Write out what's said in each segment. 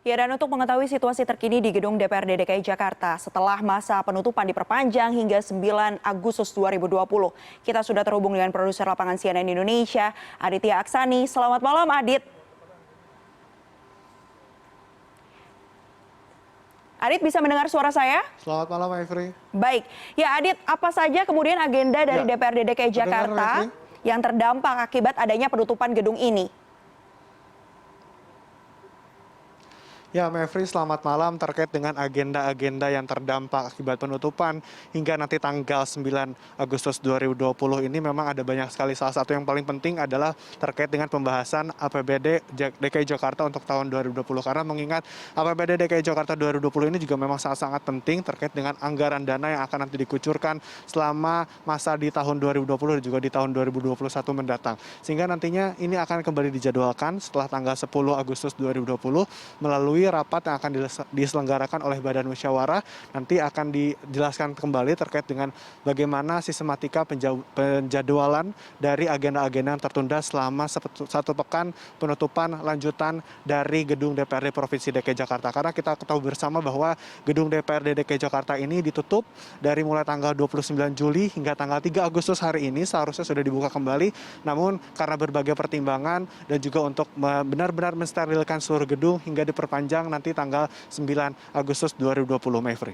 Ya, dan untuk mengetahui situasi terkini di Gedung DPRD DKI Jakarta setelah masa penutupan diperpanjang hingga 9 Agustus 2020. Kita sudah terhubung dengan produser lapangan CNN Indonesia, Aditya Aksani. Selamat malam, Adit. Adit, bisa mendengar suara saya? Selamat malam, Mevri. Baik. Ya, Adit, apa saja kemudian agenda dari Ya, DPRD DKI terdengar, Jakarta Mevri? yang terdampak akibat adanya penutupan gedung ini? Ya, Mevri, selamat malam. Terkait dengan agenda-agenda yang terdampak akibat penutupan hingga nanti tanggal 9 Agustus 2020 ini memang ada banyak sekali. Salah satu yang paling penting adalah terkait dengan pembahasan APBD DKI Jakarta untuk tahun 2020. Karena mengingat APBD DKI Jakarta 2020 ini juga memang sangat-sangat penting terkait dengan anggaran dana yang akan nanti dikucurkan selama masa di tahun 2020 dan juga di tahun 2021 mendatang. Sehingga nantinya ini akan kembali dijadwalkan setelah tanggal 10 Agustus 2020 melalui rapat yang akan diselenggarakan oleh Badan Musyawarah. Nanti akan dijelaskan kembali terkait dengan bagaimana sistematika penjadwalan dari agenda-agenda yang tertunda selama satu pekan penutupan lanjutan dari gedung DPRD Provinsi DKI Jakarta. Karena kita tahu bersama bahwa gedung DPRD DKI Jakarta ini ditutup dari mulai tanggal 29 Juli hingga tanggal 3 Agustus hari ini seharusnya sudah dibuka kembali. Namun karena berbagai pertimbangan dan juga untuk benar-benar mensterilkan seluruh gedung hingga diperpanjang nanti tanggal 9 Agustus 2020, Mevri.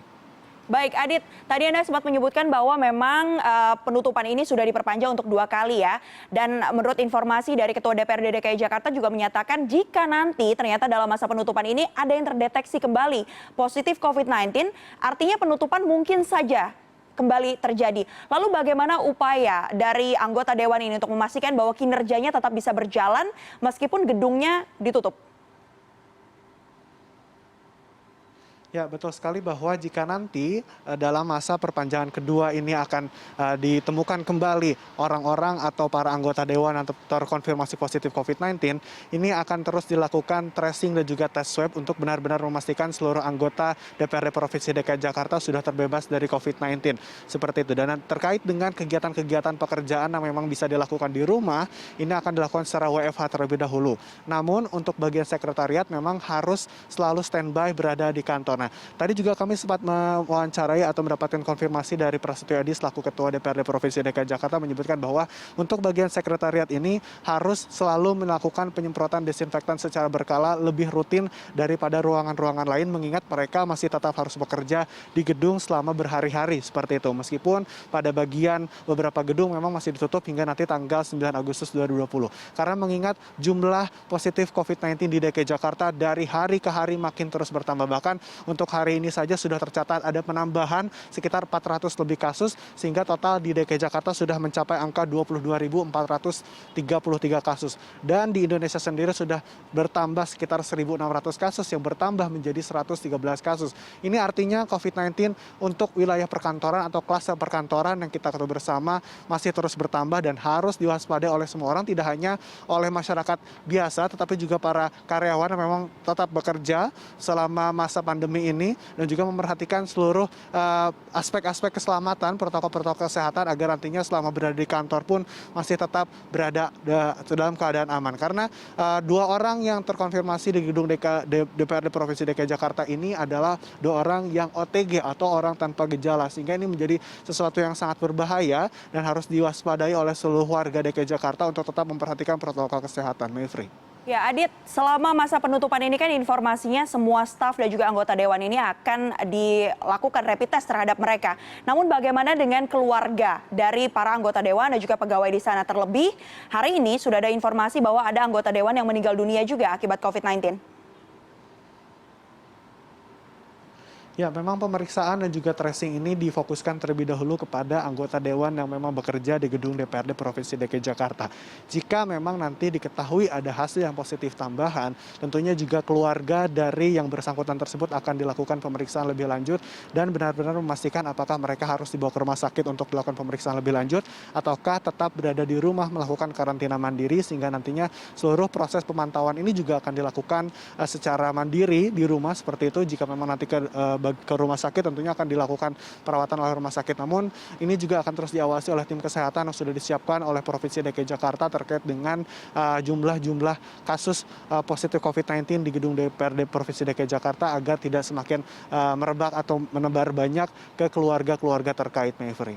Baik, Adit, tadi Anda sempat menyebutkan bahwa memang penutupan ini sudah diperpanjang untuk 2 kali ya. Dan menurut informasi dari Ketua DPRD DKI Jakarta juga menyatakan jika nanti ternyata dalam masa penutupan ini ada yang terdeteksi kembali positif COVID-19, artinya penutupan mungkin saja kembali terjadi. Lalu bagaimana upaya dari anggota Dewan ini untuk memastikan bahwa kinerjanya tetap bisa berjalan meskipun gedungnya ditutup? Ya, betul sekali bahwa jika nanti dalam masa perpanjangan kedua ini akan ditemukan kembali orang-orang atau para anggota dewan yang terkonfirmasi positif COVID-19, ini akan terus dilakukan tracing dan juga tes swab untuk benar-benar memastikan seluruh anggota DPRD Provinsi DKI Jakarta sudah terbebas dari COVID-19. Seperti itu. Dan terkait dengan kegiatan-kegiatan pekerjaan yang memang bisa dilakukan di rumah, ini akan dilakukan secara WFH terlebih dahulu. Namun untuk bagian sekretariat memang harus selalu standby berada di kantor. Nah, tadi juga kami sempat mewawancarai atau mendapatkan konfirmasi dari Prasetyo Edi selaku Ketua DPRD Provinsi DKI Jakarta menyebutkan bahwa untuk bagian sekretariat ini harus selalu melakukan penyemprotan desinfektan secara berkala lebih rutin daripada ruangan-ruangan lain mengingat mereka masih tetap harus bekerja di gedung selama berhari-hari seperti itu. Meskipun pada bagian beberapa gedung memang masih ditutup hingga nanti tanggal 9 Agustus 2020. Karena mengingat jumlah positif COVID-19 di DKI Jakarta dari hari ke hari makin terus bertambah. Bahkan untuk hari ini saja sudah tercatat ada penambahan sekitar 400 lebih kasus sehingga total di DKI Jakarta sudah mencapai angka 22.433 kasus. Dan di Indonesia sendiri sudah bertambah sekitar 1.600 kasus yang bertambah menjadi 113 kasus. Ini artinya COVID-19 untuk wilayah perkantoran atau kluster perkantoran yang kita ketahui bersama masih terus bertambah dan harus diwaspadai oleh semua orang, tidak hanya oleh masyarakat biasa tetapi juga para karyawan yang memang tetap bekerja selama masa pandemi ini dan juga memperhatikan seluruh aspek-aspek keselamatan, protokol-protokol kesehatan agar nantinya selama berada di kantor pun masih tetap berada dalam keadaan aman. Karena 2 orang yang terkonfirmasi di gedung DPRD Provinsi DKI Jakarta ini adalah 2 orang yang OTG atau orang tanpa gejala, sehingga ini menjadi sesuatu yang sangat berbahaya dan harus diwaspadai oleh seluruh warga DKI Jakarta untuk tetap memperhatikan protokol kesehatan. Mevri. Ya, Adit, selama masa penutupan ini kan informasinya semua staf dan juga anggota dewan ini akan dilakukan rapid test terhadap mereka. Namun bagaimana dengan keluarga dari para anggota dewan dan juga pegawai di sana? Terlebih hari ini sudah ada informasi bahwa ada anggota dewan yang meninggal dunia juga akibat COVID-19. Ya, memang pemeriksaan dan juga tracing ini difokuskan terlebih dahulu kepada anggota dewan yang memang bekerja di gedung DPRD Provinsi DKI Jakarta. Jika memang nanti diketahui ada hasil yang positif tambahan, tentunya juga keluarga dari yang bersangkutan tersebut akan dilakukan pemeriksaan lebih lanjut dan benar-benar memastikan apakah mereka harus dibawa ke rumah sakit untuk dilakukan pemeriksaan lebih lanjut ataukah tetap berada di rumah melakukan karantina mandiri sehingga nantinya seluruh proses pemantauan ini juga akan dilakukan secara mandiri di rumah seperti itu jika memang nanti ke rumah sakit tentunya akan dilakukan perawatan oleh rumah sakit. Namun ini juga akan terus diawasi oleh tim kesehatan yang sudah disiapkan oleh Provinsi DKI Jakarta terkait dengan jumlah kasus positif COVID-19 di gedung DPRD Provinsi DKI Jakarta agar tidak semakin merebak atau menebar banyak ke keluarga-keluarga terkait, Mevri.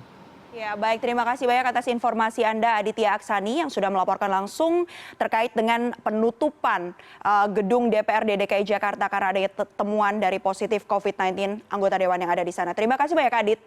Ya, baik. Terima kasih banyak atas informasi Anda, Aditya Aksani, yang sudah melaporkan langsung terkait dengan penutupan gedung DPRD DKI Jakarta karena ada temuan dari positif COVID-19 anggota dewan yang ada di sana. Terima kasih banyak, Adit.